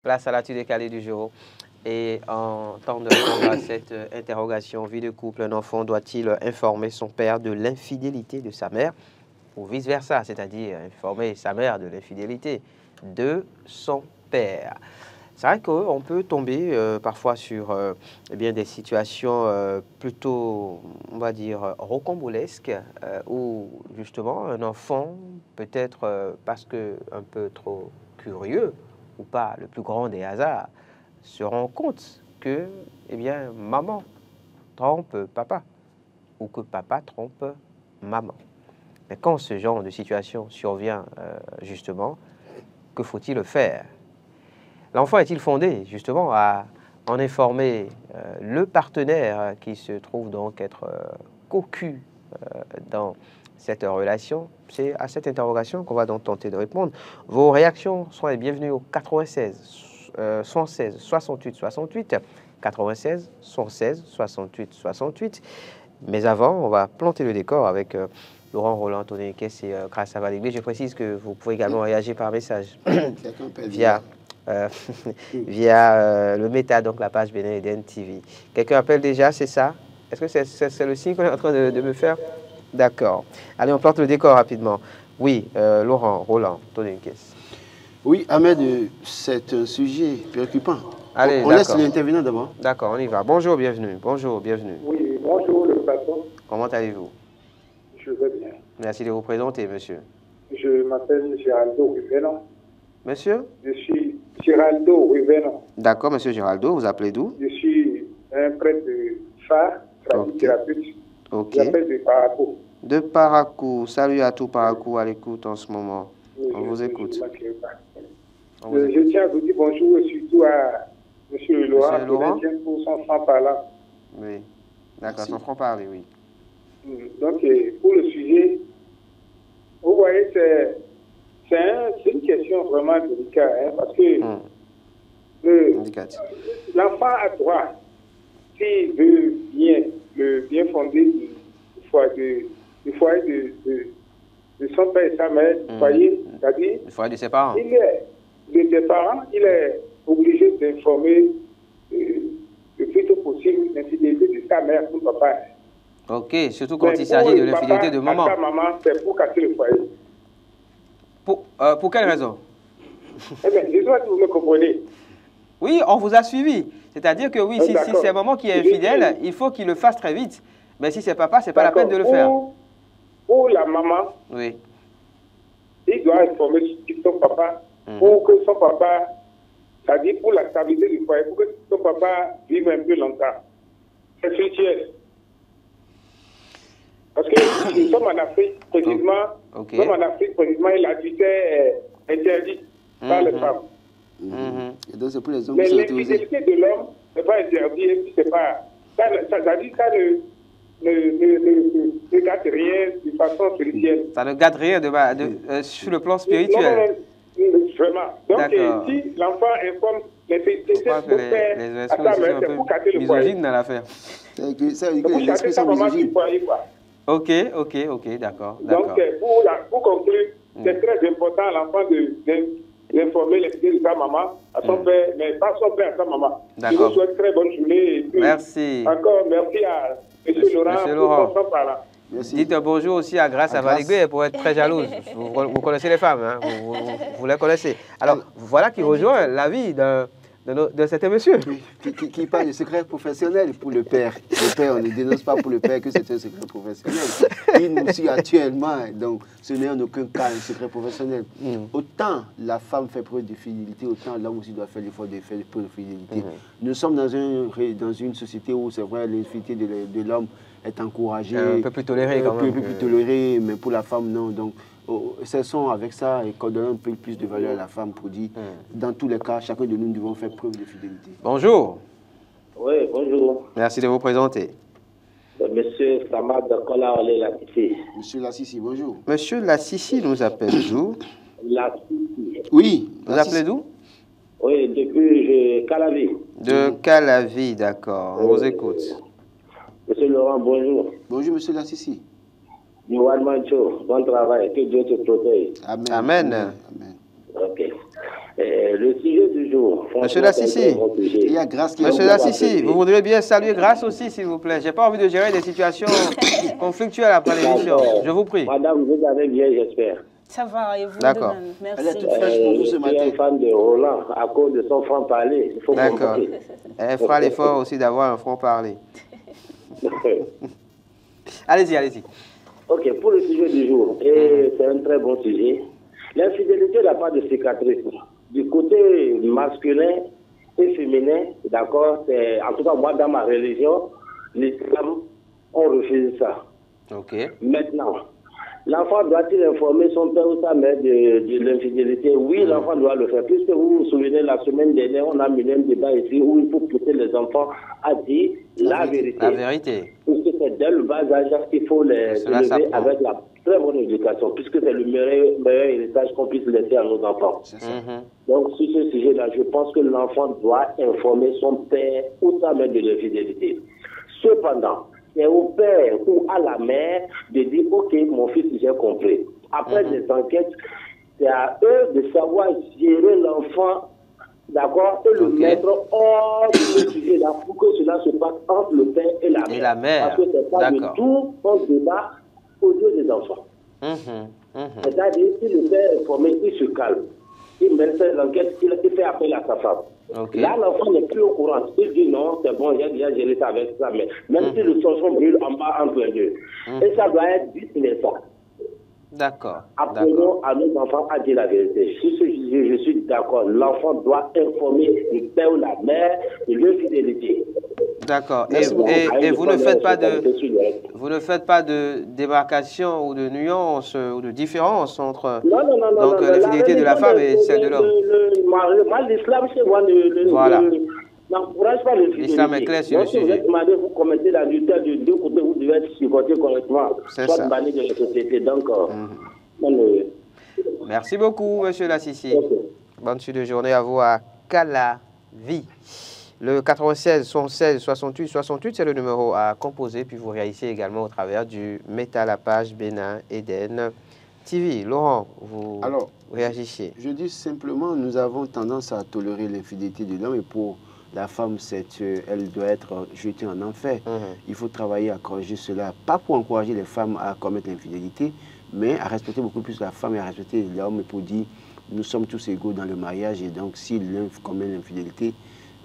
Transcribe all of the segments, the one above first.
Place à l'actu décalé du jour. Et en temps de répondre à cette interrogation, vie de couple, un enfant doit-il informer son père de l'infidélité de sa mère ou vice-versa, c'est-à-dire informer sa mère de l'infidélité de son père? C'est vrai qu'on peut tomber parfois sur eh bien, des situations plutôt, on va dire, rocambolesques où justement un enfant, peut-être parce que un peu trop curieux ou pas le plus grand des hasards, se rend compte que eh bien, maman trompe papa ou que papa trompe maman. Mais quand ce genre de situation survient justement, que faut-il faire? L'enfant est-il fondé justement à en informer le partenaire qui se trouve donc être cocu dans cette relation? C'est à cette interrogation qu'on va donc tenter de répondre. Vos réactions sont les bienvenues au 96 116 68 68 96 116 68 68. Mais avant, on va planter le décor avec Laurent Roland, Tony Kess et Grâce à Valérie. Je précise que vous pouvez également réagir par message via le Meta, donc la page Bénin Eden TV. Quelqu'un appelle déjà, c'est ça? Est-ce que c'est le signe qu'on est en train de me faire? D'accord. Allez, on plante le décor rapidement. Oui, Laurent Roland, Tony Kess. Oui, Ahmed, c'est un sujet préoccupant. Allez, on laisse l'intervenant d'abord. D'accord, on y va. Bonjour, bienvenue. Bonjour, bienvenue. Oui, bonjour le patron. Comment allez-vous? Je vais bien. Merci de vous présenter, monsieur. Je m'appelle Géraldo Rivenon. Monsieur? Je suis Géraldo Rivenon. D'accord, monsieur Géraldo, vous appelez d'où? Je suis un prêtre de phare, tradithérapeute. Ok. J'appelle de Paracou. De Paracou. Salut à tout Paracou à l'écoute en ce moment. Oui, on vous écoute. Je tiens à vous dire bonjour et surtout à monsieur Laurent pour son franc-parlant. Oui, d'accord, son franc-parler, oui. Donc, pour le sujet, vous voyez, c'est une question vraiment délicate, hein, parce que l'enfant a droit, s'il veut le bien fondé du foyer de son père et sa mère, du foyer, c'est-à-dire le foyer de ses parents. Il est obligé d'informer le plus tôt possible l'infidélité de sa mère ou papa. Ok, surtout quand il s'agit de l'infidélité de maman. Sa maman, c'est pour casser le foyer. Pour quelle raison? Eh bien, je sais si vous me comprenez. Oui, on vous a suivi. C'est-à-dire que oui, si c'est maman qui est infidèle, il faut qu'il le fasse très vite. Mais si c'est papa, c'est pas la peine de le faire. Pour la maman, oui, il doit informer son papa pour que son papa, c'est-à-dire pour la stabilité du foyer, pour que son papa vive un peu longtemps. C'est spirituel. Parce que nous sommes en Afrique, précisément, et l'adultère est interdit par les femmes. Et donc c'est pour les hommes mais qui sont l'infidélité de l'homme n'est pas interdit, et puis c'est pas. Ça ne gâte rien de façon spirituelle. Ça ne gâte rien sur le plan spirituel. Non, vraiment. Donc, si l'enfant informe l'infidélité de son père à sa mère, c'est pour casser le foyer. Dans l'affaire. C'est pour casser sa maman du foyer, quoi. Ok, d'accord. Donc, pour conclure, c'est très important à l'enfant d'informer l'infidélité de sa maman à son père, mais pas son père à sa maman. Je vous souhaite très bonne journée. Et puis, merci. Encore merci à M. Laurent pour son parlant. Dites bonjour aussi à Grâce à Valérie pour être très jalouse. Vous connaissez les femmes, hein? vous les connaissez. Alors, voilà qui rejoint l'avis de cet monsieur. Qui parle de secret professionnel pour le père. Le père, on ne dénonce pas pour le père que c'est un secret professionnel. Il nous suit actuellement, donc ce n'est en aucun cas un secret professionnel. Autant la femme fait preuve de fidélité, autant l'homme aussi doit faire l'effort de faire preuve de fidélité. Nous sommes dans une société où c'est vrai, l'infidélité de l'homme est encouragée. Un peu plus tolérée quand même. Un peu plus tolérée, mais pour la femme, non. Donc, cessons avec ça et qu'on donne un peu plus de valeur à la femme pour dire, dans tous les cas, chacun de nous devons faire preuve de fidélité. Bonjour. Oui, bonjour. Merci de vous présenter. Monsieur Samad Kola-Olé Lassissi. Monsieur Lassissi, bonjour. Monsieur Lassissi nous appelle d'où? Lassissi. Oui. Vous appelez d'où? Oui, depuis Calavi. De Calavi, d'accord. On vous écoute. Monsieur Laurent, bonjour. Bonjour, monsieur Lassissi. Yohan Mancho, bon travail, que Dieu te protège. Amen. Amen. Amen. Ok. Le sujet du du jour. Monsieur Lassissi, il y a Grâce qui est Monsieur Lassissi, vous voudriez bien saluer Grâce aussi, s'il vous plaît. J'ai pas envie de gérer des situations conflictuelles après l'émission. Je vous prie. Madame, vous allez bien, j'espère. Ça va, et vous D'accord. de même. Merci. Elle est toute fraîche pour vous ce Je suis matin. un fan de Roland à cause de son franc-parler. Il faut D'accord. comprendre. Elle fera l'effort aussi d'avoir un franc-parler. Allez-y, allez-y. Ok, pour le sujet du jour, et c'est un très bon sujet. L'infidélité n'a pas de cicatrice. Du côté masculin et féminin, d'accord, en tout cas moi dans ma religion, l'islam, on refuse ça. Ok. Maintenant, l'enfant doit-il informer son père ou sa mère de l'infidélité? Oui, l'enfant doit le faire. Puisque vous vous souvenez, la semaine dernière, on a mené un débat ici où il faut pousser les enfants à dire la vérité. La vérité. Puisque c'est dès le bas âge qu'il faut les Cela élever s'apprend. avec la très bonne éducation, puisque c'est le meilleur héritage qu'on puisse laisser à nos enfants. Donc, sur ce sujet-là, je pense que l'enfant doit informer son père ou sa mère de l'infidélité. Cependant, c'est au père ou à la mère de dire « Ok, mon fils, j'ai compris ». Après des enquêtes, c'est à eux de savoir gérer l'enfant, d'accord, et le mettre hors de ce sujet-là pour que cela se passe entre le père et la mère. Et la mère, Parce que c'est pas du d'accord. tout un débat aux yeux des enfants. C'est-à-dire, si le père est formé, il se calme. Il mène l'enquête, il fait appel à sa femme. Ok. Là, l'enfant n'est plus au courant. Il dit non, c'est bon, j'ai déjà géré ça avec sa mère. Même si le sonson brûle en bas entre les deux. Et ça doit être dit, il est ça. D'accord. Apprenons à nos enfants à dire la vérité. Sur ce sujet, je suis d'accord. L'enfant doit informer le père ou la mère de l'infidélité. D'accord. Merci beaucoup. Et vous ne faites pas de... de... Vous ne faites pas de démarcation ou de nuance ou de différence entre Non, l'infidélité de la femme et celle de l'homme. L'islam, c'est moi, Voilà. n'encourage pas l'infidélité. L'islam est clair sur le Donc, si vous sujet. êtes marié, vous commettez l'adultère de deux côtés, vous devez être supporté correctement. C'est Soit ça. banni de la société. Donc, Merci beaucoup, Monsieur Lassissi. ok. Bonne suite de journée à vous à Calavi. Le 96 116 68 68, c'est le numéro à composer. Puis vous réagissez également au travers du Meta, la page Bénin Eden TV. Laurent, vous réagissez. Je dis simplement, nous avons tendance à tolérer l'infidélité de l'homme et pour la femme, elle doit être jetée en enfer. Il faut travailler à corriger cela, pas pour encourager les femmes à commettre l'infidélité, mais à respecter beaucoup plus la femme et à respecter l'homme pour dire nous sommes tous égaux dans le mariage et donc si l'un commet l'infidélité,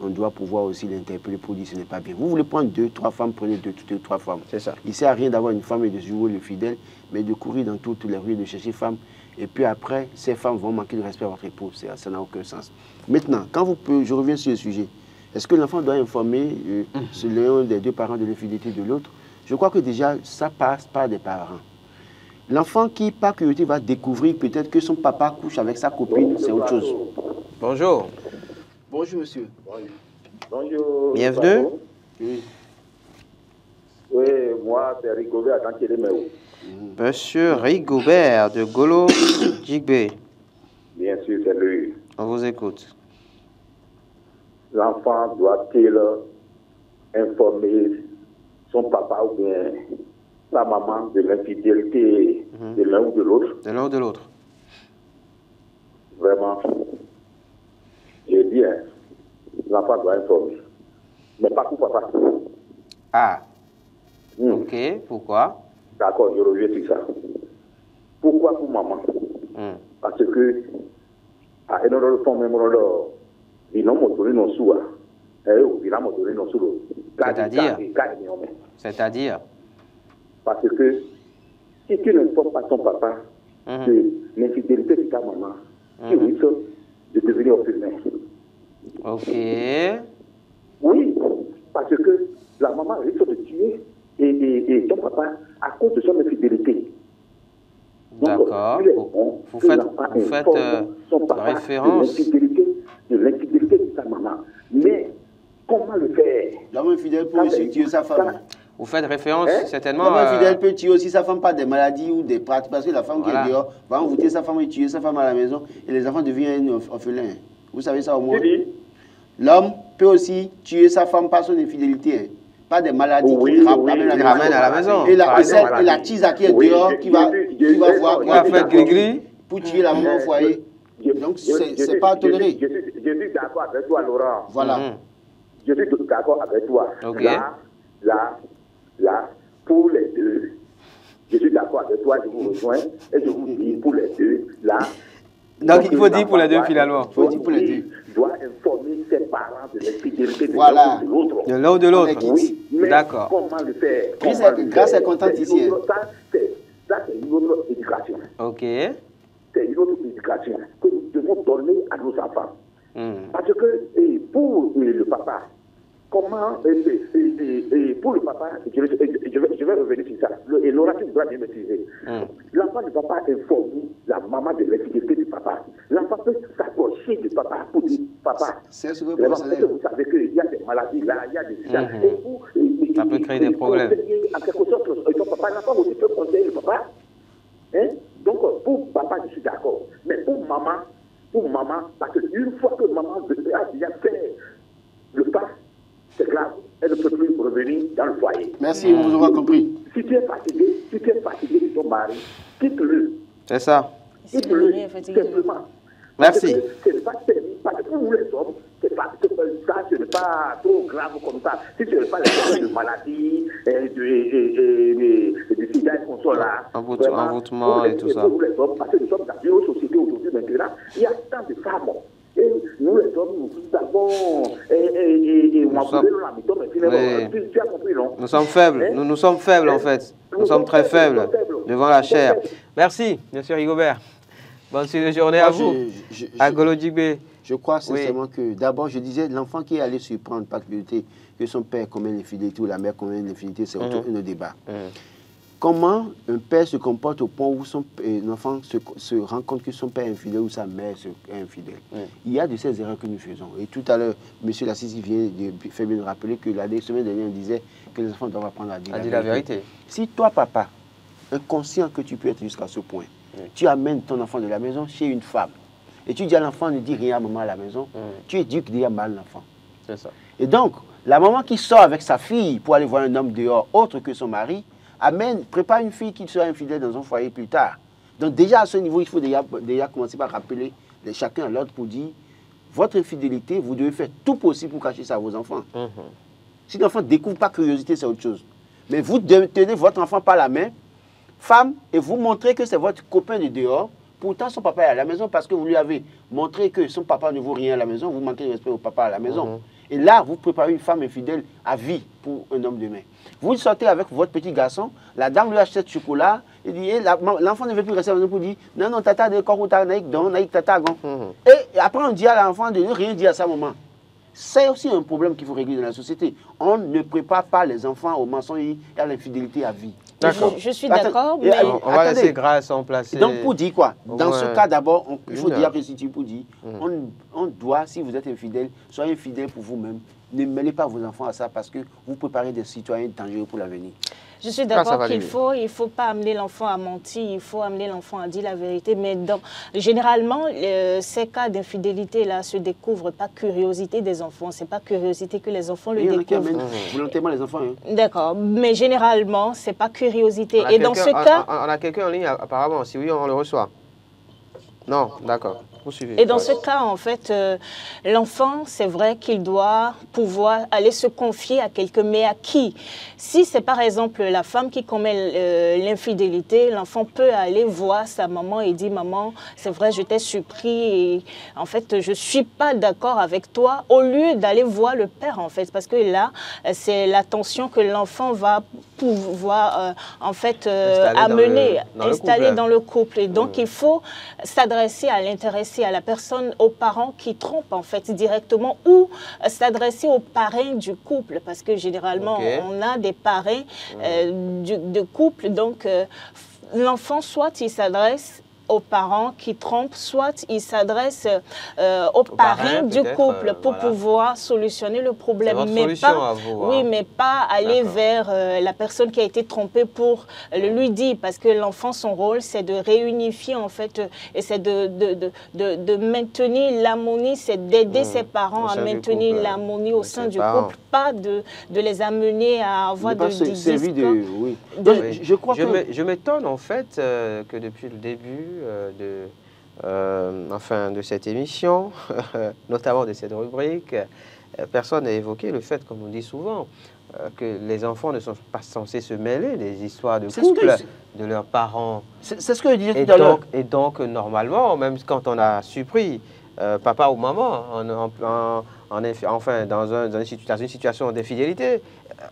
on doit pouvoir aussi l'interpeller pour dire ce n'est pas bien. Vous voulez prendre 2, 3 femmes, prenez 2, 3 femmes. C'est ça. Il ne sert à rien d'avoir une femme et de jouer le fidèle, mais de courir dans toutes les rues, de chercher femmes. Et puis après, ces femmes vont manquer de respect à votre époux. Ça n'a aucun sens. Maintenant, quand vous pouvez, je reviens sur le sujet. Est-ce que l'enfant doit informer l'un des deux parents de l'infidélité de l'autre? Je crois que déjà, ça passe par des parents. L'enfant qui, par curiosité, va découvrir peut-être que son papa couche avec sa copine, c'est autre chose. Bonjour. Bonjour, monsieur. Bonjour. Bienvenue. Oui. Oui, moi, c'est Rigobert à Tankéléméo. Monsieur Rigobert de Golo Jigbe. Bien sûr, c'est lui. On vous écoute. L'enfant doit-il informer son papa ou bien sa maman de l'infidélité de l'un ou de l'autre? De l'un ou de l'autre. Vraiment, je dis, l'enfant doit informer. Mais pas pour papa. Ah. Ok, pourquoi? D'accord, je reviens sur ça. Pourquoi pour maman? Parce que, à un autre fond, même C'est-à-dire? Parce que si tu n'informes pas ton papa de l'infidélité de ta maman, tu risques de devenir orphelin. Ok. Oui, parce que la maman risque de tuer et ton papa à cause de son infidélité. D'accord. Vous faites référence. De l'infidélité de sa maman. Mais comment le faire? L'homme infidèle peut aussi tuer sa femme. Vous faites référence certainement. L'homme infidèle peut tuer aussi sa femme par des maladies ou des pratiques. Parce que la femme qui est dehors va envoûter sa femme et tuer sa femme à la maison et les enfants deviennent orphelins. Vous savez ça au moins? L'homme peut aussi tuer sa femme par son infidélité. Pas des maladies qui ramènent à la maison. Et la tisa qui est dehors, qui va voir. Qui va faire gris-gris pour tuer la maman au foyer. Donc, c'est pas toléré. Je suis d'accord avec toi, Laurent. Voilà. Je suis d'accord avec toi. Ok. Là, pour les deux, je suis d'accord avec toi, je vous rejoins, et je vous dis pour les deux, là. Donc, il faut dire pour les deux, finalement. Il faut dire pour les deux. Doit informer ses parents de l'infidélité de Voilà. l'un ou de l'autre. De l'un ou de l'autre. Oui, mais D'accord. comment le faire? Grâce est contente ici. Ça, c'est une autre éducation. Ok. C'est une autre éducation que nous devons donner à nos enfants. Parce que pour le papa, comment, pour le papa, je vais revenir sur ça, et Laura, tu dois bien maîtriser. L'enfant ne va pas informer la maman de l'infidélité du papa. L'enfant peut s'approcher du papa pour dire, papa, c'est ce que vous savez qu'il y a des maladies là, il y a des... Ça peut créer des problèmes. En quelque sorte, ton papa, l'enfant aussi peut conseiller le papa. Hein? Donc, pour papa, je suis d'accord. Mais pour maman, parce qu'une fois que maman a déjà fait le pas, c'est grave, elle ne peut plus revenir dans le foyer. Merci, on vous aura compris. Si tu es fatigué de ton mari, quitte-le. C'est ça. Quitte-le, simplement. Merci. Ce n'est pas permis, parce que pour nous les hommes, ça, ce n'est pas trop grave comme ça. Si ce n'est pas les problèmes de maladie, de sida et consorts là, envoûtement et tout ça. Pour nous les hommes, parce que nous sommes dans une société aujourd'hui maintenant, il y a tant de femmes. Et nous les hommes, nous avons tu as compris, non? Nous sommes faibles, nous sommes faibles en fait. Nous sommes très faibles devant la chair. Merci, monsieur Rigobert. Bonne journée à vous. À Golo Djigbe. Je crois sincèrement que, d'abord, je disais, l'enfant qui est allé surprendre par curiosité que son père commet une infidélité ou la mère commet une infidélité, c'est un débat. Comment un père se comporte au point où un enfant se rend compte que son père est infidèle ou sa mère est infidèle. Il y a de ces erreurs que nous faisons. Et tout à l'heure, M. Lassisi vient de faire bien rappeler que la semaine dernière, on disait que les enfants doivent apprendre à dire la vérité. Si toi, papa, inconscient que tu peux être jusqu'à ce point, tu amènes ton enfant de la maison chez une femme, et tu dis à l'enfant, ne dis rien à maman à la maison, tu éduques déjà mal l'enfant. C'est ça. Et donc, la maman qui sort avec sa fille pour aller voir un homme dehors, autre que son mari, prépare une fille qui sera infidèle dans un foyer plus tard. Donc déjà à ce niveau, il faut déjà commencer par rappeler chacun à l'autre pour dire, votre infidélité, vous devez faire tout possible pour cacher ça à vos enfants. Si l'enfant ne découvre pas curiosité, c'est autre chose. Mais vous tenez votre enfant par la main, femme, et vous montrez que c'est votre copain de dehors. Pourtant, son papa est à la maison parce que vous lui avez montré que son papa ne vaut rien à la maison. Vous manquez de respect au papa à la maison. Et là, vous préparez une femme infidèle à vie pour un homme demain. Vous sortez avec votre petit garçon, la dame lui achète du chocolat, et dit, l'enfant ne veut plus rester à la maison pour dire, non, tata de korouta, naïk don, naïk tata gon. Et après, on dit à l'enfant de ne rien dire à sa maman. C'est aussi un problème qu'il faut régler dans la société. On ne prépare pas les enfants au mensonge et à l'infidélité à vie. Je suis d'accord, mais... On va laisser Grâce en placer. Donc, pour dire quoi? Dans ce cas, d'abord, il faut dire que pour dire, on doit, si vous êtes infidèle, soyez infidèle pour vous-même. Ne mêlez pas vos enfants à ça parce que vous préparez des citoyens dangereux pour l'avenir. Je suis d'accord qu'il faut pas amener l'enfant à mentir, il faut amener l'enfant à dire la vérité. Mais généralement, ces cas d'infidélité-là se découvrent par curiosité des enfants. Ce n'est pas curiosité que les enfants le découvrent. Il y en a qui amènent volontairement les enfants. D'accord. Mais généralement, ce n'est pas curiosité. Et dans ce cas... On a quelqu'un en ligne apparemment. Si oui, on le reçoit. Non, d'accord. Et dans ce cas, en fait, l'enfant, c'est vrai qu'il doit pouvoir aller se confier à quelqu'un, mais à qui? Si c'est par exemple la femme qui commet l'infidélité, l'enfant peut aller voir sa maman et dire « Maman, c'est vrai, je t'ai surpris et en fait, je ne suis pas d'accord avec toi » au lieu d'aller voir le père, en fait, parce que là, c'est l'attention que l'enfant va pouvoir, en fait, installer dans le couple. Et donc, il faut s'adresser à l'intéressé, à la personne, aux parents qui trompent en fait directement ou s'adresser aux parrains du couple parce que généralement on a des parrains de couple donc l'enfant soit il s'adresse aux parents qui trompent, soit ils s'adressent aux parrains du couple pour pouvoir solutionner le problème. Mais pas, mais pas aller vers la personne qui a été trompée pour lui dire, parce que l'enfant, son rôle, c'est de réunifier en fait, et c'est de maintenir l'harmonie, c'est d'aider ses parents à maintenir l'harmonie au sein du couple, pas de les amener à avoir des disputes. Je m'étonne en fait que depuis le début enfin, de cette émission, notamment de cette rubrique, personne n'a évoqué le fait, comme on dit souvent, que les enfants ne sont pas censés se mêler des histoires de couple de leurs parents. C'est ce que je disais tout à l'heure. Et donc, normalement, même quand on a surpris papa ou maman, enfin, dans une situation d'infidélité,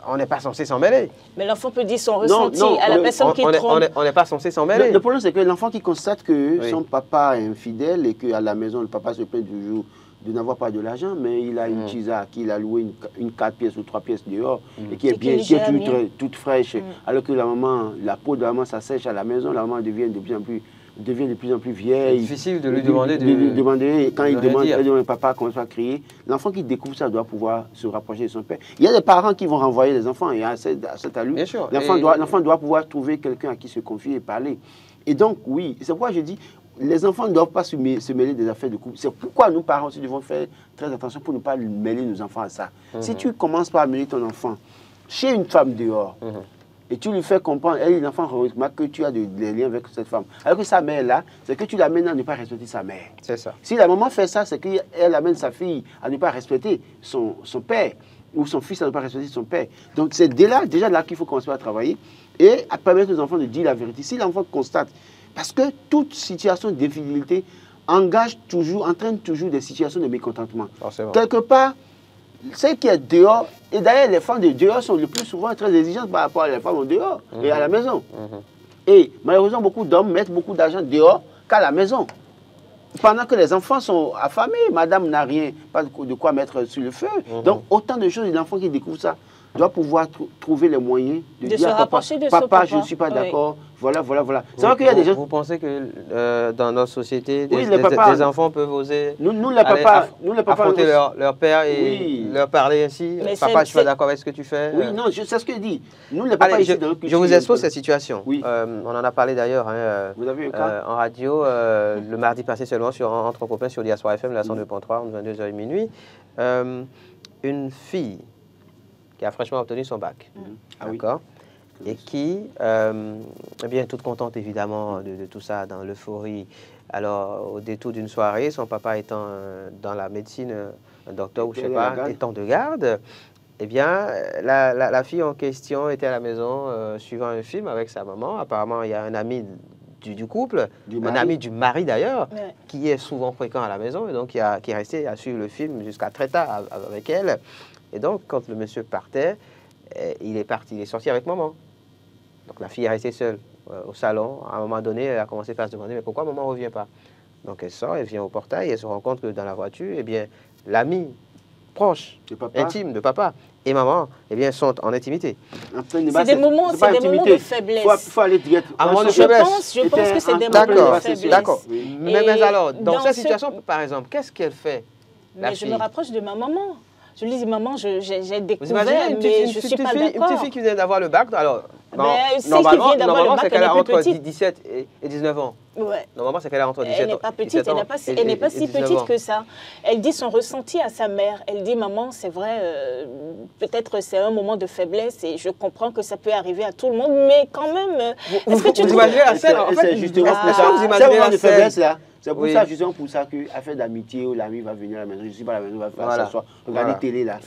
on n'est pas censé s'en mêler. Mais l'enfant peut dire son ressenti à la personne qui trompe. On n'est pas censé s'en mêler. Le problème, c'est que l'enfant qui constate que son papa est infidèle et qu'à la maison, le papa se plaint toujours de n'avoir pas de l'argent, mais il a une tisa qu'il a loué une 4 pièces ou 3 pièces dehors et qui est bien, qui est toute fraîche, alors que la peau de la maman s'assèche à la maison, la maman devient de plus en plus vieille. C'est difficile de lui demander quand il demande papa commence à crier. L'enfant qui découvre ça doit pouvoir se rapprocher de son père. Il y a des parents qui vont renvoyer les enfants et à cet allu. L'enfant doit pouvoir trouver quelqu'un à qui se confier et parler. Et donc, oui, c'est pourquoi je dis, les enfants ne doivent pas se mêler des affaires de couple. C'est pourquoi nous, parents, aussi, devons faire très attention pour ne pas mêler nos enfants à ça. Si tu commences par mêler ton enfant chez une femme dehors, et tu lui fais comprendre, l'enfant remarque que tu as des liens avec cette femme. Alors que sa mère là, c'est que tu l'amènes à ne pas respecter sa mère. C'est ça. Si la maman fait ça, c'est qu'elle amène sa fille à ne pas respecter son père, ou son fils à ne pas respecter son père. Donc c'est déjà là qu'il faut commencer à travailler et à permettre aux enfants de dire la vérité. Si l'enfant constate, parce que toute situation d'infidélité entraîne toujours des situations de mécontentement. Quelque part, ce qui est dehors, et d'ailleurs les femmes de dehors sont le plus souvent très exigeantes par rapport à les femmes en dehors et à la maison. Et malheureusement, beaucoup d'hommes mettent beaucoup d'argent dehors qu'à la maison. Pendant que les enfants sont affamés, madame n'a rien, pas de quoi mettre sur le feu. Donc autant de choses, les enfants qui découvrent ça doivent pouvoir trouver les moyens de dire se rapprocher de papa, je ne suis pas d'accord. Voilà. C'est vrai qu'il y a des gens... Vous pensez que dans notre société, oui, des enfants peuvent oser affronter leur père et leur parler ainsi? Papa, je ne suis pas d'accord avec ce que tu fais. Oui, non, c'est ce que je dis. Nous, les papas ici... Je vous expose cette situation. Oui. On en a parlé d'ailleurs en radio le mardi passé seulement entre copains sur Diaspora FM, la 102.3, entre 22h et minuit. Une fille qui a fraîchement obtenu son bac, d'accord, et qui, bien toute contente évidemment de tout ça, dans l'euphorie. Alors, au détour d'une soirée, son papa étant dans la médecine, un docteur ou je sais pas, étant de garde, eh bien, la fille en question était à la maison suivant un film avec sa maman. Apparemment, il y a un ami du couple, un ami du mari d'ailleurs, qui est souvent fréquent à la maison et donc qui est resté à suivre le film jusqu'à très tard avec elle. Et donc, quand le monsieur partait, il est sorti avec maman. Donc, la fille est restée seule au salon. À un moment donné, elle a commencé à se demander, mais pourquoi maman ne revient pas? Donc, elle sort, elle vient au portail, et elle se rend compte que dans la voiture, eh bien, l'ami proche, intime de papa et maman, eh bien, sont en intimité. C'est des moments de faiblesse. Il faut aller direct. Je pense que c'est des moments de faiblesse. D'accord. Mais alors, dans cette situation, par exemple, qu'est-ce qu'elle fait? Mais je me rapproche de ma maman. Je lui dis, maman, j'ai découvert, mais je ne suis pas d'accord. Une petite fille qui vient d'avoir le bac, alors, normalement, c'est qu'elle a entre 17 et 19 ans. Ouais. Normalement, c'est qu'elle a entre 17 ans. Elle n'est pas petite, elle n'est pas si petite que ça. Elle dit son ressenti à sa mère. Elle dit, maman, c'est vrai, peut-être c'est un moment de faiblesse et je comprends que ça peut arriver à tout le monde, mais quand même, est-ce que tu vous imaginez la scène? En fait, c'est justement pour ça. Vous imaginez la faiblesse là. C'est pour ça, justement, pour ça que affaire d'amitié où l'ami va venir à la maison, je ne suis pas à la maison, on va s'asseoir, regarder télé là.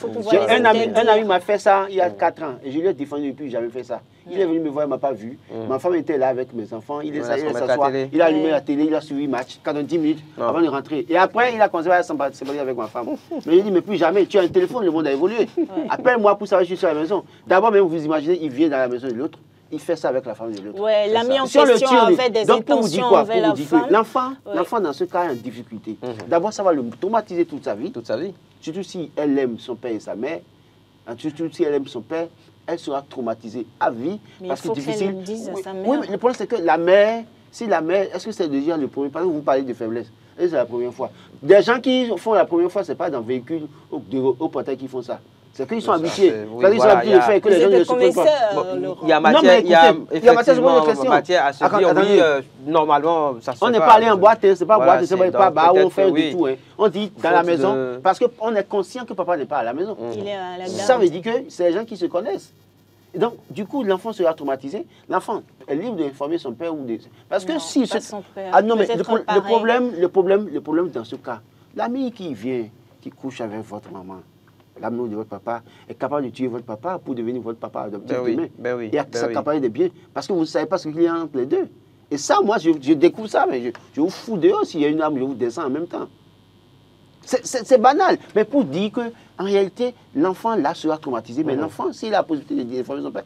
Un ami m'a fait ça il y a 4 ans et je lui ai défendu depuis, j'avais fait ça. Il est venu me voir, il ne m'a pas vu. Ma femme était là avec mes enfants, il est s'asseoir, il a allumé la télé, il a suivi le match, 10 minutes avant de rentrer. Et après, il a commencé à s'embrouiller avec ma femme. Mais il dit, mais plus jamais, tu as un téléphone, le monde a évolué. Appelle-moi pour savoir si je suis à la maison. D'abord, même vous imaginez, il vient dans la maison de l'autre. Il fait ça avec la femme de l'autre. Oui, l'ami en question avait des intentions envers la femme. L'enfant, dans ce cas, est en difficulté. D'abord, ça va le traumatiser toute sa vie. Surtout si elle aime son père et sa mère. Surtout si elle aime son père, elle sera traumatisée à vie. Mais parce que c'est difficile. Le dise à sa mère. Oui, mais le problème, c'est que la mère, est-ce que c'est déjà le premier? Par exemple, vous parlez de faiblesse. C'est la première fois. Des gens qui font la première fois, ce n'est pas dans le véhicule au portail qu'ils font ça. C'est qu'ils sont habitués. Ils sont habitués de faire que les gens ne se prennent pas. Il y a matière à se dire, oui, normalement, ça se fait. On n'est pas allé en boîte, c'est pas boîte, c'est pas bar, on fait du tout. On dit dans la maison, parce qu'on est conscient que papa n'est pas à la maison. Il est à la garde. Ça veut dire que c'est les gens qui se connaissent. Donc, du coup, l'enfant sera traumatisé. L'enfant est libre d'informer son père ou des... Parce que non, si... pas son père. Ah non, mais le problème dans ce cas, l'ami qui vient, qui couche avec votre maman, l'amour de votre papa, est capable de tuer votre papa pour devenir votre papa adoptif demain. Et ça capable de bien. Parce que vous ne savez pas ce qu'il y a entre les deux. Et ça, moi, je découvre ça, mais je vous fous dehors. S'il y a une arme, je vous descends en même temps. C'est banal. Mais pour dire qu'en réalité, l'enfant, là, sera traumatisé. Mais l'enfant, s'il a la possibilité d'informer son père,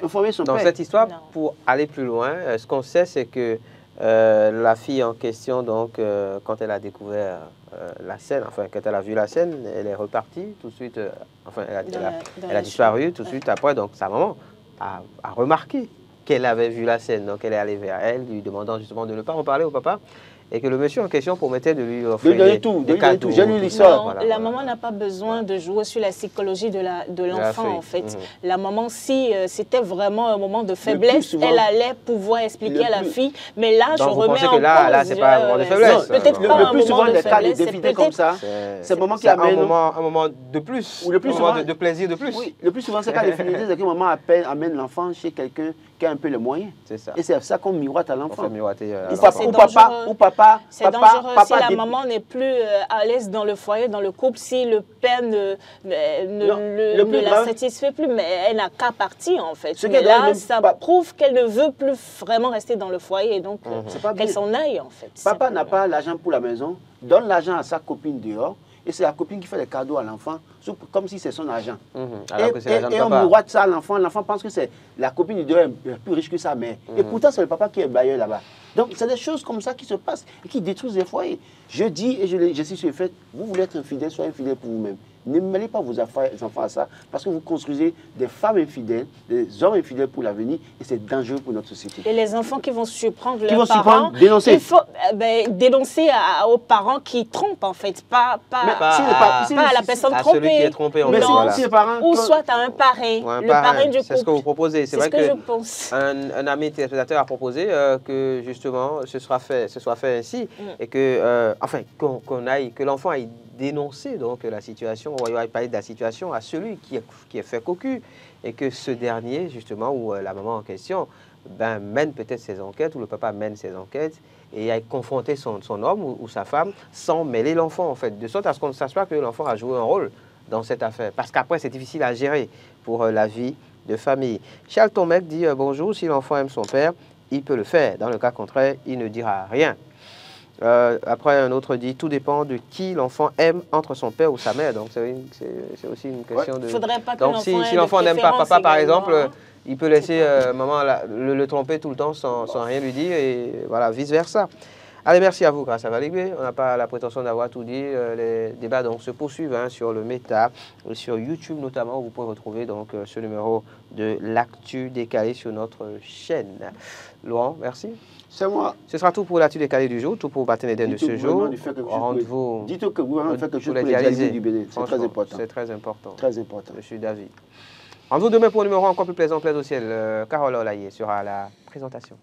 informer son père. Dans cette histoire, pour aller plus loin, ce qu'on sait, c'est que la fille en question, donc, quand elle a découvert la scène, enfin, quand elle a vu la scène, elle est repartie tout de suite, enfin, elle a disparu tout de suite après, donc sa maman a remarqué qu'elle avait vu la scène, donc elle est allée vers elle, lui demandant justement de ne pas reparler au papa, et que le monsieur en question promettait de lui offrir des cadeaux. J'ai lu l'histoire. La maman n'a pas besoin de jouer sur la psychologie de l'enfant, en fait. La maman, si c'était vraiment un moment de faiblesse, elle allait pouvoir expliquer à la fille, mais là, je remets en cause. Là, c'est pas un moment de faiblesse. Peut-être pas un moment de faiblesse. Les cas comme ça, c'est le moment qui amène... un moment de plus, un moment de plaisir de plus. Oui, le plus souvent, c'est quand les fidélités, c'est que maman amène l'enfant chez quelqu'un qui a un peu les moyens. C'est ça. Et c'est ça qu'on miroite à l'enfant. Ou papa, c'est dangereux si la maman n'est plus à l'aise dans le foyer, dans le couple, si le père ne la satisfait plus, mais elle n'a qu'à partir en fait. Mais là, ça prouve qu'elle ne veut plus vraiment rester dans le foyer, donc qu'elle s'en aille en fait. Papa n'a pas l'argent pour la maison, donne l'argent à sa copine dehors, et c'est la copine qui fait les cadeaux à l'enfant, comme si c'est son argent. Et on miroite ça à l'enfant, l'enfant pense que c'est la copine du dehors est plus riche que sa mère. Et pourtant, c'est le papa qui est bailleur là-bas. Donc, c'est des choses comme ça qui se passent et qui détruisent les foyers. Je dis, et je suis sur le fait, vous voulez être infidèle, soyez infidèle pour vous-même. Ne mêlez pas vos enfants à ça, parce que vous construisez des femmes infidèles, des hommes infidèles pour l'avenir, et c'est dangereux pour notre société. Et les enfants qui vont surprendre leurs parents, il faut dénoncer aux parents qui trompent, en fait, pas à la personne trompée. Celui qui est trompé, en fait. Ou soit à un parrain, le parrain du couple. C'est ce que vous proposez. C'est vrai que je pense. Un ami téléspectateur a proposé que, justement, ce soit fait ainsi, et que, que l'enfant aille dénoncer donc la situation, on va parler de la situation à celui qui est fait cocu, et que ce dernier, justement, ou la maman en question, mène peut-être ses enquêtes, ou le papa mène ses enquêtes, et aille confronter son homme ou sa femme sans mêler l'enfant, en fait, de sorte à ce qu'on ne sache pas que l'enfant a joué un rôle dans cette affaire. Parce qu'après, c'est difficile à gérer pour la vie de famille. Charles Tomec dit bonjour, si l'enfant aime son père, il peut le faire. Dans le cas contraire, il ne dira rien. Après, un autre dit tout dépend de qui l'enfant aime entre son père ou sa mère. Donc, c'est aussi une question de. Faudrait pas que donc, si l'enfant n'aime pas papa, par exemple, il peut laisser maman le tromper tout le temps sans rien lui dire, et voilà, vice-versa. Allez, merci à vous, grâce à Valigbe. On n'a pas la prétention d'avoir tout dit. Les débats donc se poursuivent sur le Méta, sur YouTube notamment, où vous pouvez retrouver donc ce numéro de l'actu décalé sur notre chaîne. Laurent, merci. C'est moi. Ce sera tout pour l'actu décalé du jour, tout pour Baténéden de ce jour. Rendez-vous. Dites que vous faites quelque chose pour les dialyser du Bénin. C'est très important. C'est très important. Très important. Je suis d'avis. Rendez-vous demain pour un numéro encore plus plaisant, plaisir au ciel. Carole Olaye sera à la présentation.